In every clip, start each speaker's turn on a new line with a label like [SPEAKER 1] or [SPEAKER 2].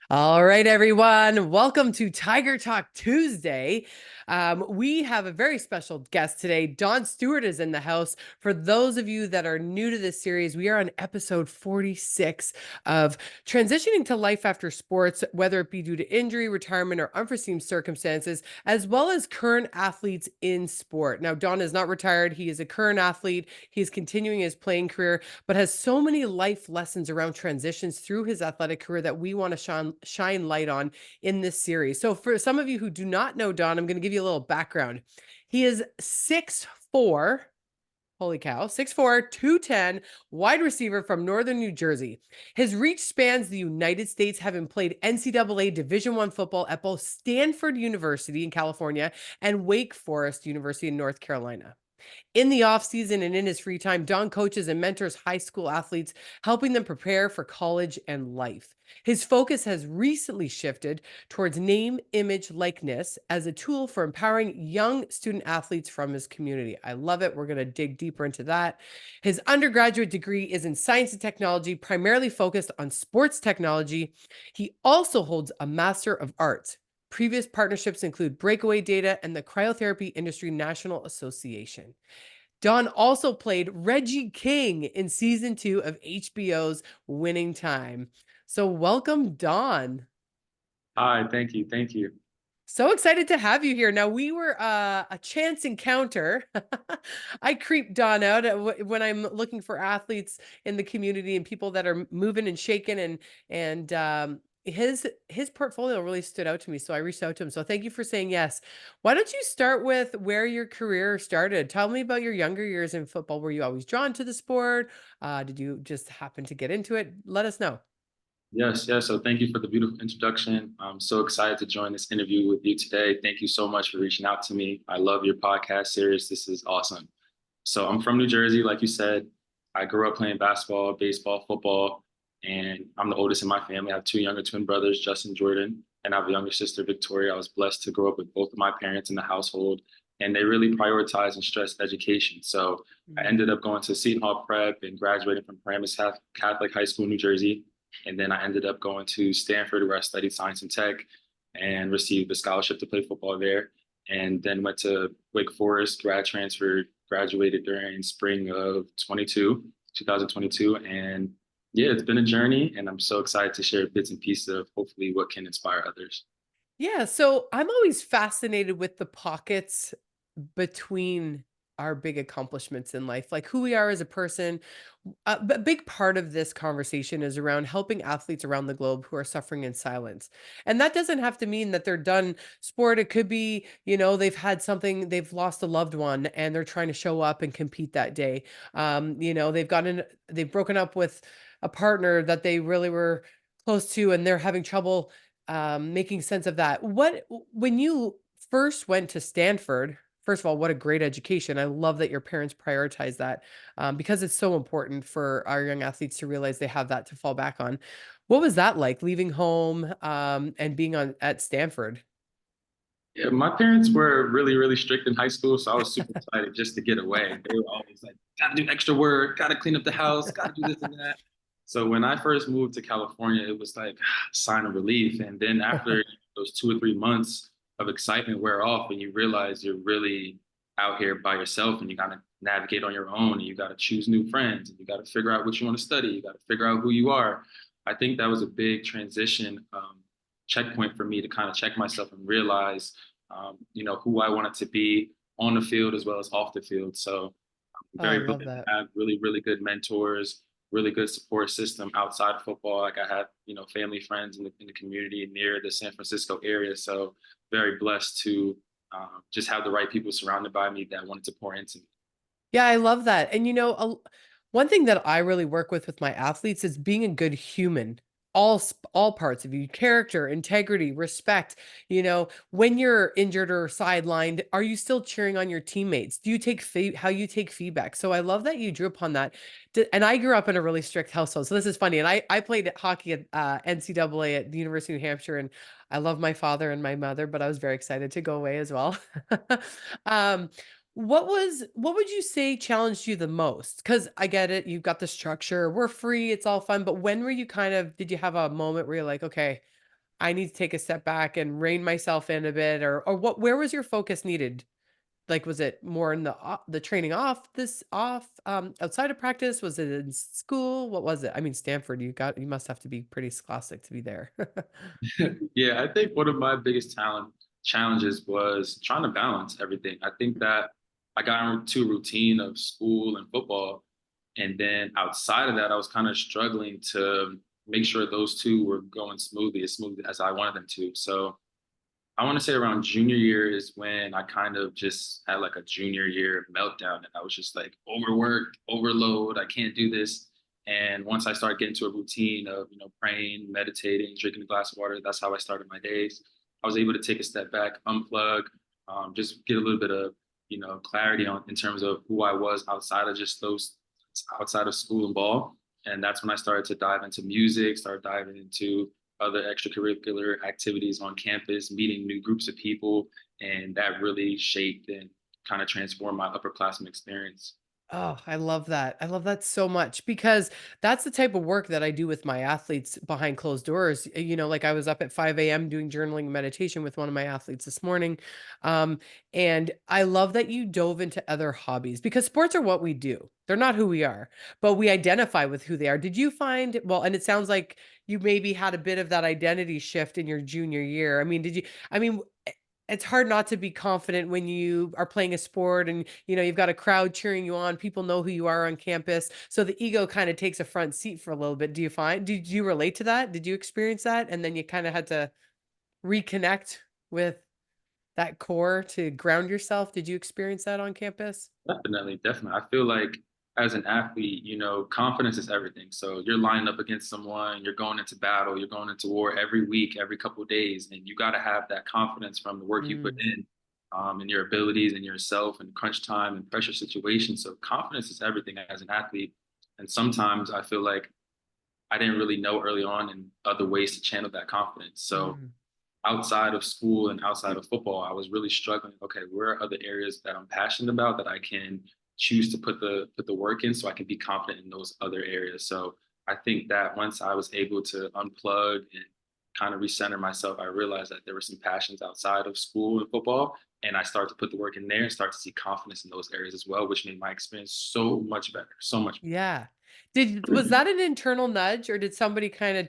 [SPEAKER 1] All right, everyone. Welcome to Tiger Talk Tuesday. We have a very special guest today. Don Stewart is in the house. For those of you that are new to this series, we are on episode 46 of transitioning to life after sports, whether it be due to injury, retirement, or unforeseen circumstances, as well as current athletes in sport. Now, Don is not retired. He is a current athlete. He is continuing his playing career, but has so many life lessons around transitions through his athletic career that we want to shine light on in this series. So for some of you who do not know Don, I'm going to give you a little background. He is 6'4". Holy cow, 6'4", 210, wide receiver from Northern New Jersey. His reach spans the United States, having played NCAA Division I football at both Stanford University in California and Wake Forest University in North Carolina. In the offseason and in his free time, Don coaches and mentors high school athletes, helping them prepare for college and life. His focus has recently shifted towards name, image, likeness as a tool for empowering young student athletes from his community. I love it. We're going to dig deeper into that. His undergraduate degree is in science and technology, primarily focused on sports technology. He also holds a Master of Arts. Previous partnerships include BreakAway Data and the Cryotherapy Industry National Association. Don also played Reggie King in season 2 of HBO's Winning Time. So welcome, Don.
[SPEAKER 2] Hi, thank you. Thank you.
[SPEAKER 1] So excited to have you here. Now, we were a chance encounter. I creep Don out when I'm looking for athletes in the community and people that are moving and shaking, and his portfolio really stood out to me. So I reached out to him. So thank you for saying yes. Why don't you start with where your career started? Tell me about your younger years in football. Were you always drawn to the sport? Did you just happen to get into it? Let us know.
[SPEAKER 2] Yes, yes. So thank you for the beautiful introduction. I'm so excited to join this interview with you today. Thank you so much for reaching out to me. I love your podcast series. This is awesome. So I'm from New Jersey, like you said. I grew up playing basketball, baseball, football, and I'm the oldest in my family. I have two younger twin brothers, Justin, Jordan, and I have a younger sister, Victoria. I was blessed to grow up with both of my parents in the household, and they really prioritize and stress education. So I ended up going to Seton Hall Prep and graduating from Paramus Catholic High School, New Jersey. And then I ended up going to Stanford, where I studied science and tech and received a scholarship to play football there. And then went to Wake Forest, grad transferred, graduated during spring of 2022. And yeah, it's been a journey, and I'm so excited to share bits and pieces of hopefully what can inspire others.
[SPEAKER 1] Yeah, so I'm always fascinated with the pockets between our big accomplishments in life, like who we are as a person. A big part of this conversation is around helping athletes around the globe who are suffering in silence. And that doesn't have to mean that they're done sport. It could be, they've had something, they've lost a loved one and they're trying to show up and compete that day. They've broken up with a partner that they really were close to and they're having trouble making sense of that. When you first went to Stanford, first of all, what a great education. I love that your parents prioritize that because it's so important for our young athletes to realize they have that to fall back on. What was that like leaving home and being at Stanford?
[SPEAKER 2] Yeah, my parents were really, really strict in high school, so I was super excited just to get away. They were always like, "Got to do extra work, got to clean up the house, got to do this and that." So when I first moved to California, it was like a sign of relief. And then after those 2 or 3 months of excitement wear off, and you realize you're really out here by yourself, and you got to navigate on your own, and you got to choose new friends, and you got to figure out what you want to study, you got to figure out who you are. I think that was a big transition checkpoint for me to kind of check myself and realize who I wanted to be on the field as well as off the field. So I'm
[SPEAKER 1] Oh, I
[SPEAKER 2] very
[SPEAKER 1] love
[SPEAKER 2] blessed to
[SPEAKER 1] that.
[SPEAKER 2] have really, really good mentors, really good support system outside of football. Like I have, family friends in the community near the San Francisco area. So very blessed to just have the right people surrounded by me that wanted to pour into me.
[SPEAKER 1] Yeah, I love that. And one thing that I really work with my athletes is being a good human. All parts of you, character, integrity, respect. When you're injured or sidelined, are you still cheering on your teammates? Do you take how you take feedback? So I love that you drew upon that. And I grew up in a really strict household, so this is funny. And I played hockey at NCAA at the University of New Hampshire, and I love my father and my mother, but I was very excited to go away as well. um, what would you say challenged you the most? Because I get it, you've got the structure, we're free, it's all fun, but when were you did you have a moment where you're like, okay, I need to take a step back and rein myself in a bit, or what, where was your focus needed? Like, was it more in the training outside of practice? Was it in school? What was it? I mean, Stanford, you must have to be pretty scholastic to be there.
[SPEAKER 2] Yeah, I think one of my biggest challenges was trying to balance everything. I think that I got into a routine of school and football, and then outside of that, I was kind of struggling to make sure those two were going smoothly, as smooth as I wanted them to. So I want to say around junior year is when I kind of just had like a junior year meltdown, and I was just like overworked, overload. I can't do this. And once I started getting to a routine of, praying, meditating, drinking a glass of water, that's how I started my days. I was able to take a step back, unplug, just get a little bit of, clarity on in terms of who I was outside of just those outside of school and ball. And that's when I started to dive into music, started diving into other extracurricular activities on campus, meeting new groups of people, and that really shaped and kind of transformed my upperclassmen experience.
[SPEAKER 1] Oh, I love that. I love that so much because that's the type of work that I do with my athletes behind closed doors. Like I was up at 5 a.m. doing journaling and meditation with one of my athletes this morning. Um, and I love that you dove into other hobbies because sports are what we do. They're not who we are, but we identify with who they are. Did you find, well, and it sounds like you maybe had a bit of that identity shift in your junior year. I mean, I mean, it's hard not to be confident when you are playing a sport and you've got a crowd cheering you on, people know who you are on campus, so the ego kind of takes a front seat for a little bit. Did you relate to that? Did you experience that and then you kind of had to reconnect with that core to ground yourself? Did you experience that on campus?
[SPEAKER 2] Definitely, definitely. I feel like as an athlete, confidence is everything. So you're lining up against someone, you're going into battle, you're going into war every week, every couple of days, and you got to have that confidence from the work you put
[SPEAKER 1] Mm,
[SPEAKER 2] in, and your abilities and yourself and crunch time and pressure situations. So confidence is everything as an athlete. And sometimes I feel like I didn't really know early on in other ways to channel that confidence. So
[SPEAKER 1] mm.
[SPEAKER 2] outside of school and outside of football, I was really struggling. Okay, where are other areas that I'm passionate about that I can choose to put the work in so I can be confident in those other areas. So I think that once I was able to unplug and kind of recenter myself, I realized that there were some passions outside of school and football. And I started to put the work in there and start to see confidence in those areas as well, which made my experience so much better, so much
[SPEAKER 1] Yeah. Was that an internal nudge or did somebody kind of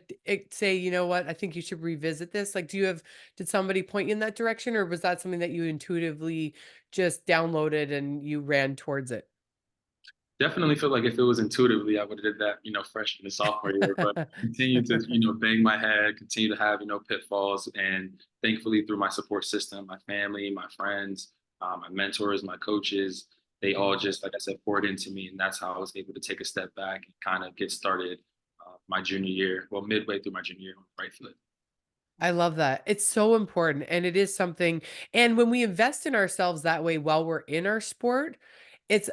[SPEAKER 1] say, you know what, I think you should revisit this? Like, did somebody point you in that direction or was that something that you intuitively just downloaded and you ran towards it?
[SPEAKER 2] Definitely feel like if it was intuitively, I would have did that, freshman and sophomore year, but continue to, bang my head, continue to have, pitfalls. And thankfully through my support system, my family, my friends, my mentors, my coaches, they all just, like I said, poured into me. And that's how I was able to take a step back and kind of get started my junior year, well, midway through my junior year on the right foot.
[SPEAKER 1] I love that. It's so important and it is something, and when we invest in ourselves that way while we're in our sport, it's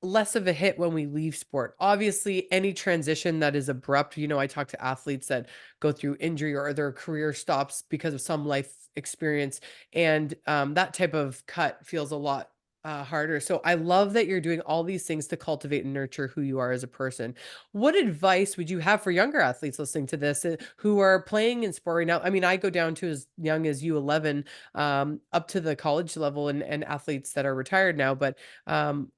[SPEAKER 1] less of a hit when we leave sport. Obviously, any transition that is abrupt, I talk to athletes that go through injury or their career stops because of some life experience, and that type of cut feels a lot harder. So I love that you're doing all these things to cultivate and nurture who you are as a person. What advice would you have for younger athletes listening to this who are playing in sport right now? I mean, I go down to as young as U11, up to the college level, and athletes that are retired now. But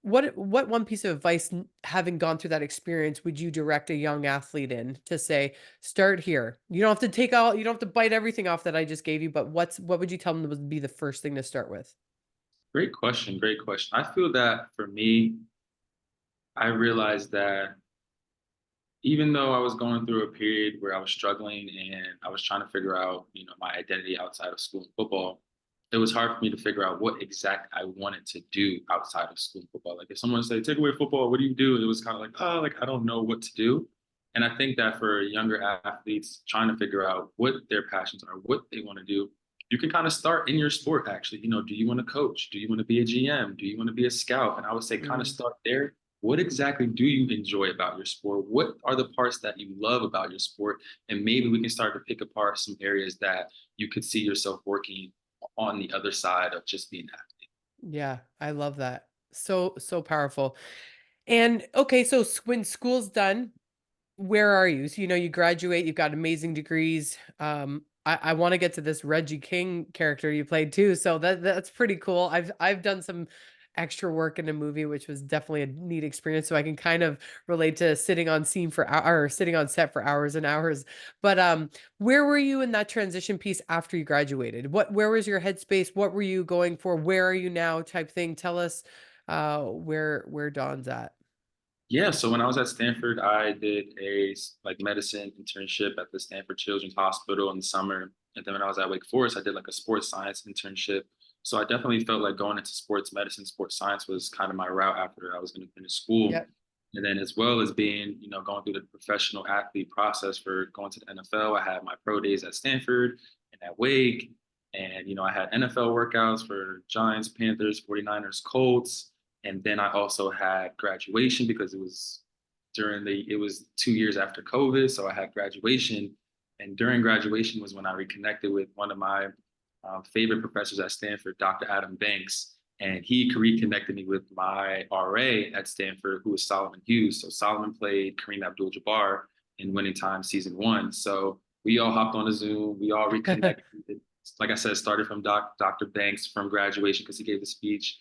[SPEAKER 1] what one piece of advice, having gone through that experience, would you direct a young athlete in to say, start here? You don't have to bite everything off that I just gave you, but what would you tell them would be the first thing to start with?
[SPEAKER 2] Great question. Great question. I feel that for me, I realized that even though I was going through a period where I was struggling and I was trying to figure out, my identity outside of school and football, it was hard for me to figure out what exact I wanted to do outside of school and football. Like if someone said, take away football, what do you do? It was kind of like, oh, like I don't know what to do. And I think that for younger athletes trying to figure out what their passions are, what they want to do, you can kind of start in your sport actually. Do you want to coach? Do you want to be a GM? Do you want to be a scout? And I would say kind of
[SPEAKER 1] Mm,
[SPEAKER 2] start there. What exactly do you enjoy about your sport? What are the parts that you love about your sport? And maybe we can start to pick apart some areas that you could see yourself working on the other side of just being an athlete.
[SPEAKER 1] yeah, I love that. So powerful. And okay, so when school's done, where are you? So, you graduate, you've got amazing degrees. I want to get to this Reggie King character you played too. So that's pretty cool. I've done some extra work in a movie, which was definitely a neat experience. So I can kind of relate to sitting on scene for or sitting on set for hours and hours. But where were you in that transition piece after you graduated? Where was your headspace? What were you going for? Where are you now? Type thing. Tell us where Don's at.
[SPEAKER 2] Yeah, so when I was at Stanford, I did a like medicine internship at the Stanford Children's Hospital in the summer. And then when I was at Wake Forest, I did like a sports science internship. So I definitely felt like going into sports medicine, sports science was kind of my route after I was going to finish school.
[SPEAKER 1] Yep.
[SPEAKER 2] And then as well as being, going through the professional athlete process for going to the NFL, I had my pro days at Stanford and at Wake. And, I had NFL workouts for Giants, Panthers, 49ers, Colts. And then I also had graduation because it was 2 years after COVID. So I had graduation. And during graduation was when I reconnected with one of my favorite professors at Stanford, Dr. Adam Banks. And he reconnected me with my RA at Stanford, who was Solomon Hughes. So Solomon played Kareem Abdul-Jabbar in Winning Time season 1. So we all hopped on a Zoom. We all reconnected. Like I said, started from Dr. Banks from graduation because he gave the speech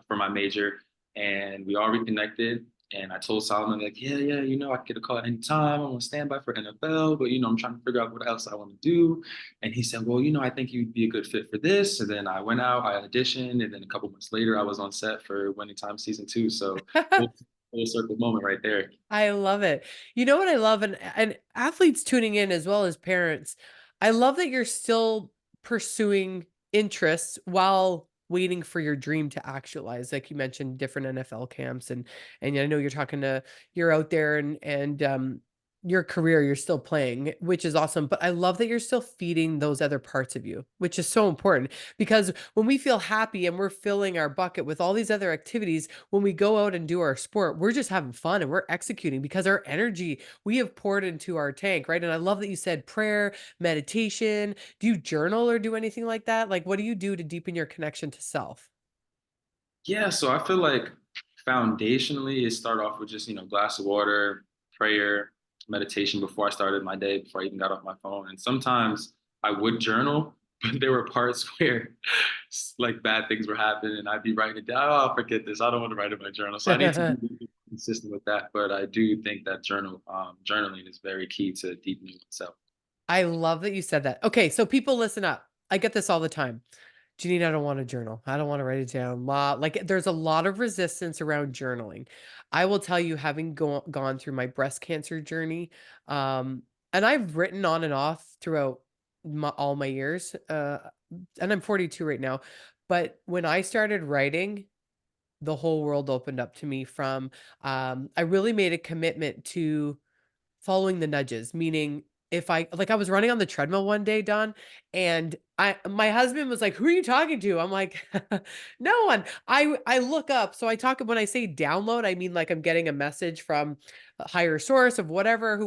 [SPEAKER 2] for my major, and we all reconnected. And I told Solomon, like, yeah, I can get a call at any time. I'm on standby for NFL, but I'm trying to figure out what else I want to do. And he said, well, I think you'd be a good fit for this. And then I went out, I auditioned, and then a couple months later, I was on set for Winning Time season 2. So full circle moment right there.
[SPEAKER 1] I love it. You know what I love, and athletes tuning in as well as parents. I love that you're still pursuing interests while waiting for your dream to actualize. Like you mentioned, different NFL camps, and I know you're out there and your career, you're still playing, which is awesome. But I love that you're still feeding those other parts of you, which is so important because when we feel happy and we're filling our bucket with all these other activities, when we go out and do our sport, we're just having fun and we're executing because our energy we have poured into our tank, right? And I love that you said prayer, meditation. Do you journal or do anything like that? Like, what do you do to deepen your connection to self?
[SPEAKER 2] Yeah, so I feel like foundationally, it started off with just, glass of water, prayer, meditation before I started my day, before I even got off my phone. And sometimes I would journal, but there were parts where like bad things were happening and I'd be writing it down. Oh, forget this. I don't want to write in my journal. So I need to be consistent with that. But I do think that journaling is very key to deepening myself.
[SPEAKER 1] I love that you said that. Okay, so people listen up. I get this all the time. Janine, I don't want to journal. I don't want to write it down. Like there's a lot of resistance around journaling. I will tell you, having gone through my breast cancer journey, and I've written on and off throughout all my years, and I'm 42 right now. But when I started writing, the whole world opened up to me. I really made a commitment to following the nudges, meaning if I was running on the treadmill one day, Don, and my husband was like, "Who are you talking to?" I'm like, "No one." I look up, so I talk when I say download, I mean like I'm getting a message from a higher source of whatever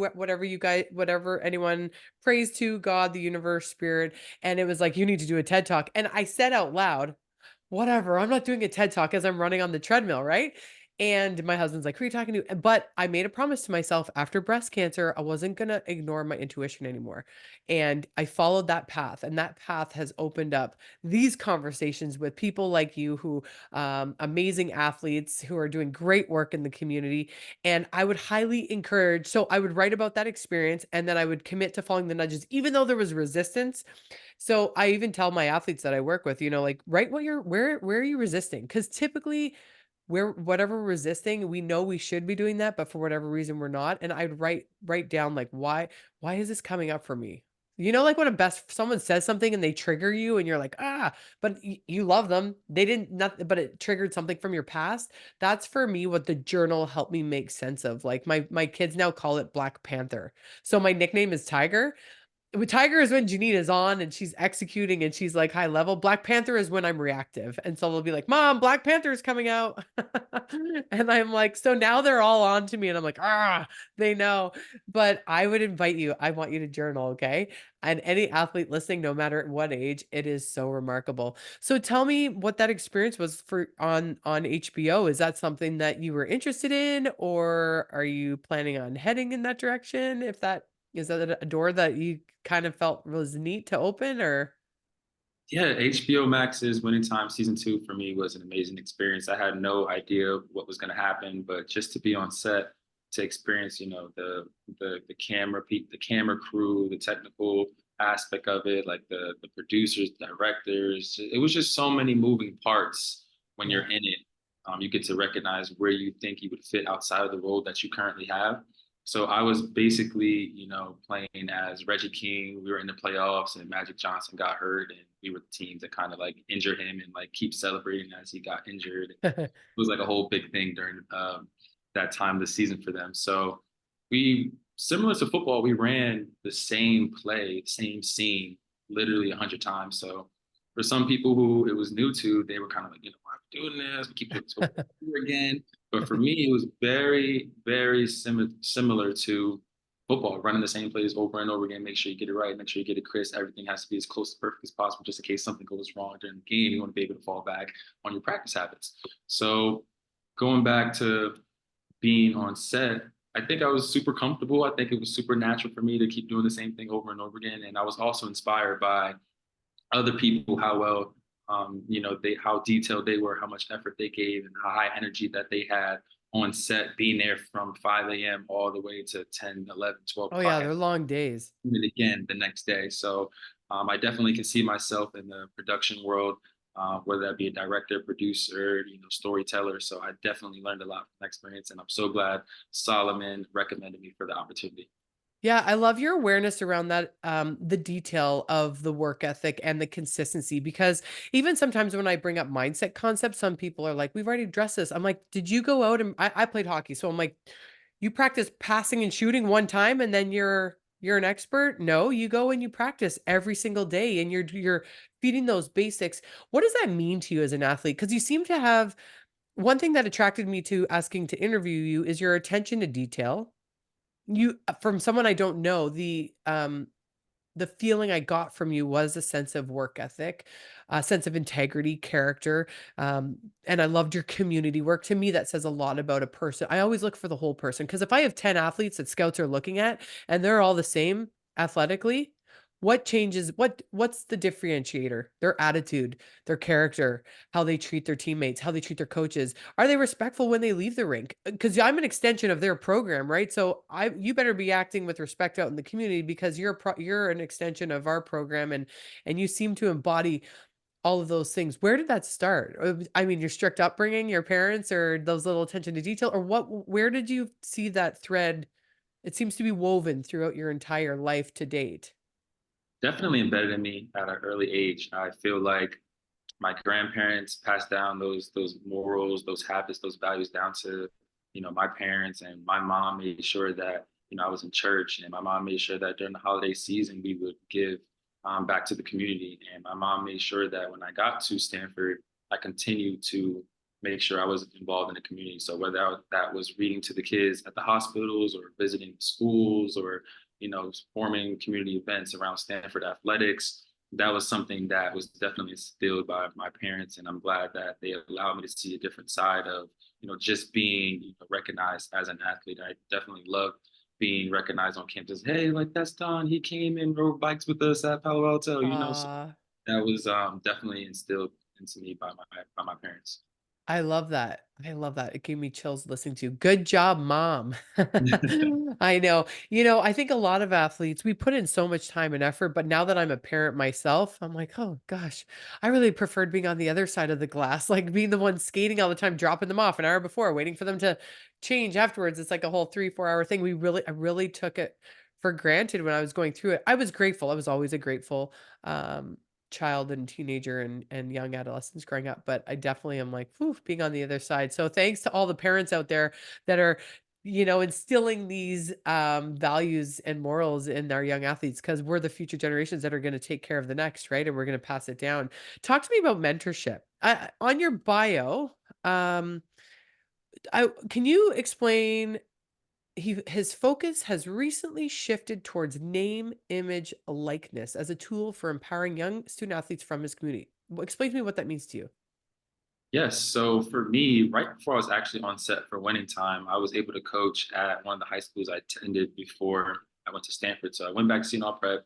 [SPEAKER 1] you guys whatever anyone prays to, God, the universe, spirit, and it was like, "You need to do a TED Talk." And I said out loud, "Whatever, I'm not doing a TED Talk as I'm running on the treadmill," right? And my husband's like, "Who are you talking to?" But I made a promise to myself after breast cancer, I wasn't gonna ignore my intuition anymore. And I followed that path, and that path has opened up these conversations with people like you who amazing athletes who are doing great work in the community. And I would highly encourage, so I would write about that experience and then I would commit to following the nudges, even though there was resistance. So I even tell my athletes that I work with, like write where are you resisting? Because typically where whatever we're resisting, we know we should be doing that, but for whatever reason we're not. And I'd write down like why is this coming up for me? Like when someone says something and they trigger you and you're like, but you love them. They didn't not but it triggered something from your past. That's for me what the journal helped me make sense of. Like my kids now call it Black Panther. So my nickname is Tiger. With Tiger is when Janine is on and she's executing and she's like high level. Black Panther is when I'm reactive. And so they'll be like, "Mom, Black Panther is coming out." And I'm like, so now they're all on to me and I'm like, they know. But I would invite you. I want you to journal, okay? And any athlete listening, no matter at what age, it is so remarkable. So tell me what that experience was for on HBO. Is that something that you were interested in, or are you planning on heading in that direction? If that Is that a door that you kind of felt was neat to open, or?
[SPEAKER 2] Yeah, HBO Max's Winning Time season two for me was an amazing experience. I had no idea what was going to happen, but just to be on set, to experience, the the camera crew, the technical aspect of it, like the producers, directors. It was just so many moving parts when
[SPEAKER 1] Yeah.
[SPEAKER 2] you're in it. You get to recognize where you think you would fit outside of the role that you currently have. So I was basically, playing as Reggie King. We were in the playoffs and Magic Johnson got hurt, and we were the teams that kind of like injured him and like keep celebrating as he got injured. It was like a whole big thing during that time of the season for them. So we, similar to football, we ran the same play, same scene, literally 100 times. So for some people who it was new to, they were kind of like, why are we doing this? We keep doing this over again. But for me, it was very, very similar to football, running the same plays over and over again. Make sure you get it right, make sure you get it crisp. Everything has to be as close to perfect as possible, just in case something goes wrong during the game. You want to be able to fall back on your practice habits. So going back to being on set, I think I was super comfortable. I think it was super natural for me to keep doing the same thing over and over again. And I was also inspired by other people, how well, they, how detailed they were, how much effort they gave, and how high energy that they had on set, being there from 5 a.m. all the way to 10, 11, 12
[SPEAKER 1] Oh,
[SPEAKER 2] o'clock
[SPEAKER 1] yeah,
[SPEAKER 2] at
[SPEAKER 1] they're long days.
[SPEAKER 2] night again the next day. So I definitely can see myself in the production world, whether that be a director, producer, storyteller. So I definitely learned a lot from that experience, and I'm so glad Solomon recommended me for the opportunity.
[SPEAKER 1] Yeah, I love your awareness around that, the detail of the work ethic and the consistency, because even sometimes when I bring up mindset concepts, some people are like, "We've already addressed this." I'm like, "Did you go out and" I played hockey, so I'm like, "You practice passing and shooting one time and then you're an expert?" No, you go and you practice every single day and you're feeding those basics. What does that mean to you as an athlete? Because you seem to have one thing that attracted me to asking to interview you is your attention to detail. You from someone I don't know, the feeling I got from you was a sense of work ethic, a sense of integrity, character, and I loved your community work. To me, that says a lot about a person. I always look for the whole person, because if I have 10 athletes that scouts are looking at and they're all the same athletically, what changes? What's the differentiator? Their attitude, their character, how they treat their teammates, how they treat their coaches. Are they respectful when they leave the rink? Because I'm an extension of their program, right? So you better be acting with respect out in the community, because you're an extension of our program, and you seem to embody all of those things. Where did that start? I mean, your strict upbringing, your parents, or those little attention to detail, or what? Where did you see that thread? It seems to be woven throughout your entire life to date.
[SPEAKER 2] Definitely embedded in me at an early age. I feel like my grandparents passed down those morals, those habits, those values down to my parents, and my mom made sure that I was in church, and my mom made sure that during the holiday season we would give back to the community, and my mom made sure that when I got to Stanford, I continued to make sure I was involved in the community. So whether that was reading to the kids at the hospitals or visiting schools or forming community events around Stanford athletics, that was something that was definitely instilled by my parents, and I'm glad that they allowed me to see a different side of just being recognized as an athlete. I definitely love being recognized on campus. Hey, like that's Don. He came and rode bikes with us at Palo Alto. So
[SPEAKER 1] Uh
[SPEAKER 2] that was definitely instilled into me by my parents.
[SPEAKER 1] I love that. I love that. It gave me chills listening to you. Good job, mom. I know. I think a lot of athletes, we put in so much time and effort, but now that I'm a parent myself, I'm like, oh gosh, I really preferred being on the other side of the glass, like being the one skating all the time, dropping them off an hour before, waiting for them to change afterwards. It's like a whole 3, 4 hour thing. I really took it for granted when I was going through it. I was grateful. I was always a grateful, um, child and teenager and young adolescents growing up, but I definitely am like, "Whew," being on the other side. So thanks to all the parents out there that are, instilling these values and morals in our young athletes, because we're the future generations that are going to take care of the next, right? And we're going to pass it down. Talk to me about mentorship. On your bio, um, can you explain his focus has recently shifted towards name, image, likeness as a tool for empowering young student athletes from his community. Explain to me what that means to you.
[SPEAKER 2] Yes. So for me, right before I was actually on set for Winning Time, I was able to coach at one of the high schools I attended before I I went to Stanford. So I went back to Seton Hall Prep,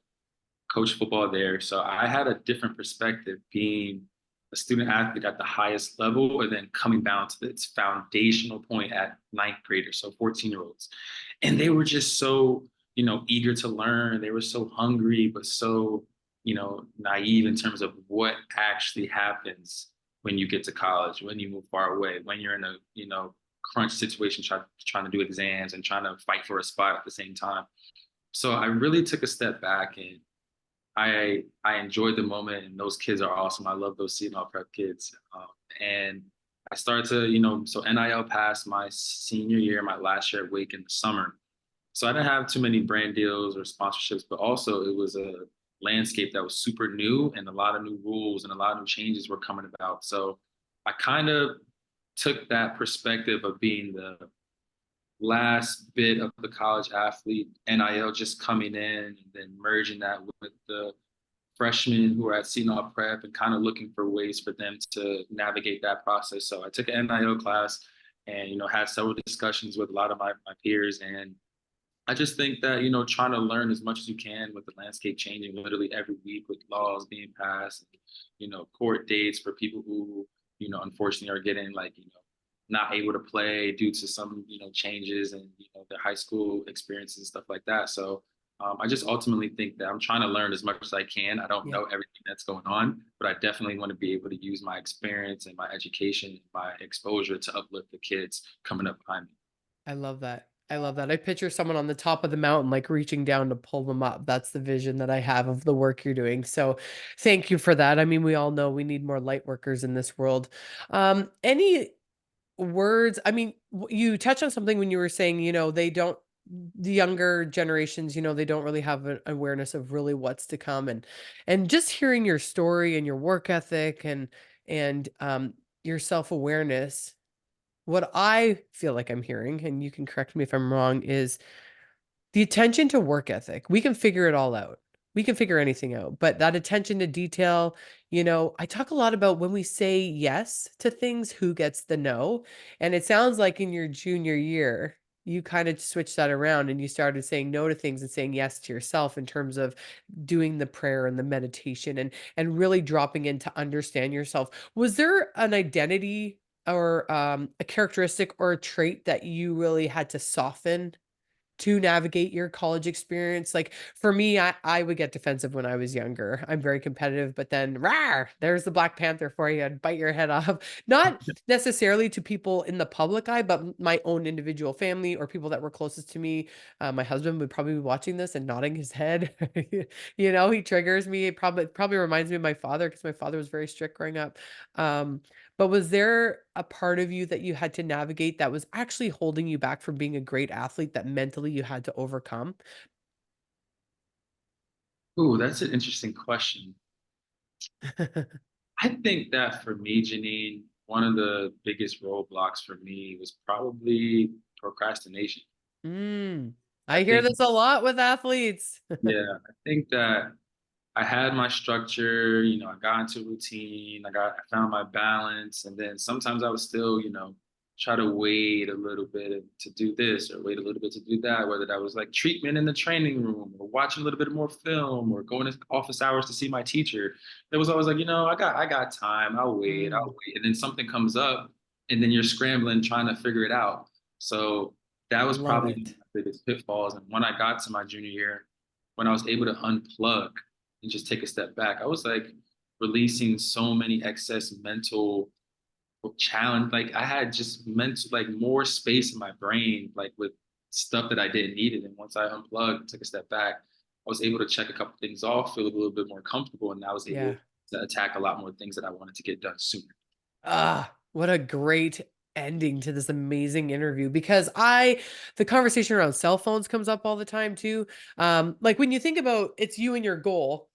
[SPEAKER 2] coached football there. So I had a different perspective being a student athlete at the highest level and then coming down to its foundational point at ninth graders, so 14-year-olds. And they were just so, eager to learn. They were so hungry, but so, naive in terms of what actually happens when you get to college, when you move far away, when you're in a, crunch situation, trying to do exams and trying to fight for a spot at the same time. So I really took a step back and I enjoyed the moment, and those kids are awesome. I love those Seton Hall Prep kids, and I started to, so NIL passed my senior year, my last year at Wake in the summer. So I didn't have too many brand deals or sponsorships, but also it was a landscape that was super new and a lot of new rules and a lot of new changes were coming about. So I kind of took that perspective of being the last bit of the college athlete, NIL just coming in and then merging that with the freshmen who are at Seton Hall Prep and kind of looking for ways for them to navigate that process. So I took an NIL class and, had several discussions with a lot of my peers. And I just think that, trying to learn as much as you can with the landscape changing literally every week with laws being passed, court dates for people who, unfortunately are getting not able to play due to some, changes and, their high school experiences and stuff like that. So I just ultimately think that I'm trying to learn as much as I can. I don't
[SPEAKER 1] Yeah.
[SPEAKER 2] know everything that's going on, but I definitely want to be able to use my experience and my education, my exposure to uplift the kids coming up behind me.
[SPEAKER 1] I love that. I love that. I picture someone on the top of the mountain, like reaching down to pull them up. That's the vision that I have of the work you're doing. So thank you for that. I mean, we all know we need more light workers in this world. Any words? I mean, you touched on something when you were saying, they don't, the younger generations, they don't really have an awareness of really what's to come. And just hearing your story and your work ethic and your self-awareness, what I feel like I'm hearing, and you can correct me if I'm wrong, is the attention to work ethic. We can figure it all out. We can figure anything out, but that attention to detail, I talk a lot about when we say yes to things, who gets the no. And it sounds like in your junior year, you kind of switched that around and you started saying no to things and saying yes to yourself in terms of doing the prayer and the meditation and really dropping in to understand yourself. Was there an identity or a characteristic or a trait that you really had to soften to navigate your college experience? Like for me, I would get defensive when I was younger. I'm very competitive, but then rawr, there's the Black Panther for you and bite your head off. Not necessarily to people in the public eye, but my own individual family or people that were closest to me. My husband would probably be watching this and nodding his head. He triggers me. It probably reminds me of my father because my father was very strict growing up. But was there a part of you that you had to navigate that was actually holding you back from being a great athlete that mentally you had to overcome?
[SPEAKER 2] Ooh, that's an interesting question. I think that for me, Janine, one of the biggest roadblocks for me was probably procrastination.
[SPEAKER 1] Mm,
[SPEAKER 2] I
[SPEAKER 1] I hear
[SPEAKER 2] think,
[SPEAKER 1] this a lot with athletes.
[SPEAKER 2] yeah, I think that I had my structure, I got into routine, I found my balance, and then sometimes I would still, try to wait a little bit to do this or wait a little bit to do that, whether that was like treatment in the training room or watching a little bit more film or going to office hours to see my teacher. It was always like, I got time, I'll
[SPEAKER 1] Mm,
[SPEAKER 2] wait. And then something comes up and then you're scrambling trying to figure it out. So that was
[SPEAKER 1] love
[SPEAKER 2] probably
[SPEAKER 1] it.
[SPEAKER 2] my biggest pitfalls. And when I got to my junior year, when I was able to unplug and just take a step back, I was like releasing so many excess mental challenge. Like I had just mental, like more space in my brain, like with stuff that I didn't need it. And once I unplugged, took a step back, I was able to check a couple things off, feel a little bit more comfortable, and I was
[SPEAKER 1] Yeah.
[SPEAKER 2] able to attack a lot more things that I wanted to get done sooner.
[SPEAKER 1] Ah, what a great ending to this amazing interview because the conversation around cell phones comes up all the time too. Like when you think about it's you and your goal,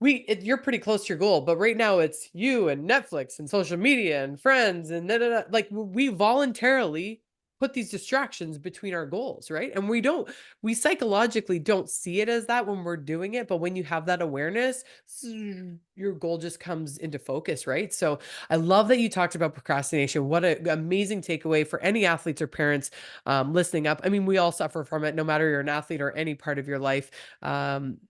[SPEAKER 1] you're pretty close to your goal, but right now it's you and Netflix and social media and friends and da, da, da. Like we voluntarily put these distractions between our goals, right? And we psychologically don't see it as that when we're doing it, but when you have that awareness, your goal just comes into focus, right? So I love that you talked about procrastination. What an amazing takeaway for any athletes or parents listening up. I mean, we all suffer from it, no matter you're an athlete or any part of your life.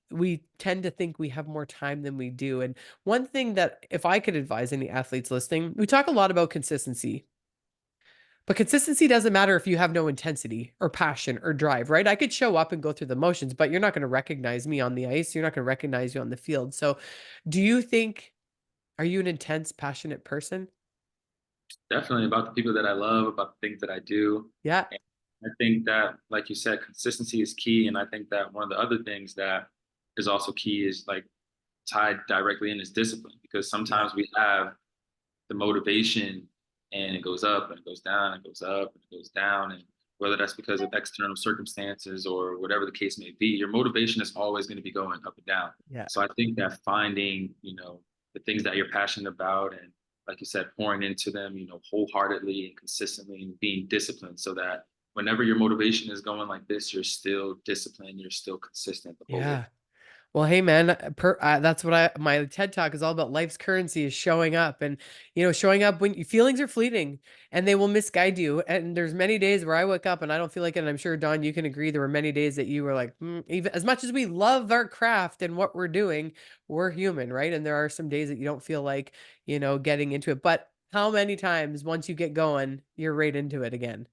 [SPEAKER 1] We tend to think we have more time than we do. And one thing that, if I could advise any athletes listening, we talk a lot about consistency, but consistency doesn't matter if you have no intensity or passion or drive, right? I could show up and go through the motions, but you're not going to recognize me on the ice. You're not going to recognize you on the field. So, do you think, are you an intense, passionate person?
[SPEAKER 2] Definitely about the people that I love, about the things that I do.
[SPEAKER 1] Yeah.
[SPEAKER 2] And I think that, like you said, consistency is key. And I think that one of the other things that is also key is like tied directly in is discipline, because
[SPEAKER 1] Yeah.
[SPEAKER 2] sometimes we have the motivation and it goes up and it goes down and it goes up and it goes down. And whether that's because of external circumstances or whatever the case may be, your motivation is always going to be going up and down.
[SPEAKER 1] Yeah.
[SPEAKER 2] So I think that finding, the things that you're passionate about and like you said, pouring into them, wholeheartedly and consistently and being disciplined so that whenever your motivation is going like this, you're still disciplined, you're still consistent the whole way.
[SPEAKER 1] Yeah. Well, hey man, that's what my TED talk is all about. Life's currency is showing up, and showing up when your feelings are fleeting and they will misguide you. And there's many days where I wake up and I don't feel like it. And I'm sure Don, you can agree. There were many days that you were like, even as much as we love our craft and what we're doing, we're human, right? And there are some days that you don't feel like, getting into it. But how many times once you get going, you're right into it again?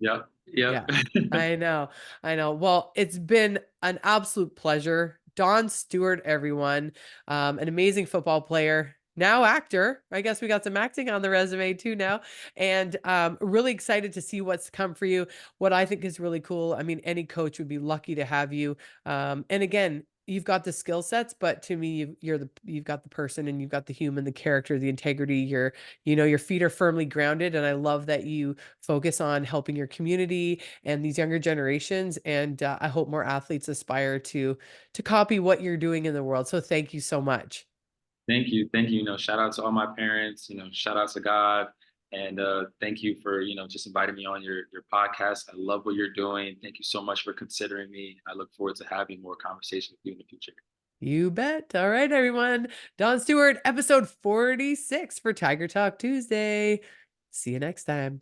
[SPEAKER 2] Yep. Yep.
[SPEAKER 1] Yeah, I know. I know. Well, it's been an absolute pleasure. Don Stewart, everyone, an amazing football player, now actor. I guess we got some acting on the resume too now, and really excited to see what's come for you. What I think is really cool. I mean, any coach would be lucky to have you. And again, you've got the skill sets, but to me, you've got the person, and you've got the human, the character, the integrity. Your feet are firmly grounded, and I love that you focus on helping your community and these younger generations. And I hope more athletes aspire to copy what you're doing in the world. So thank you so much.
[SPEAKER 2] Thank you. Thank you. Shout out to all my parents, shout out to God. And thank you for, just inviting me on your podcast. I love what you're doing. Thank you so much for considering me. I look forward to having more conversations with you in the future.
[SPEAKER 1] You bet. All right, everyone. Don Stewart, episode 46 for Tiger Talk Tuesday. See you next time.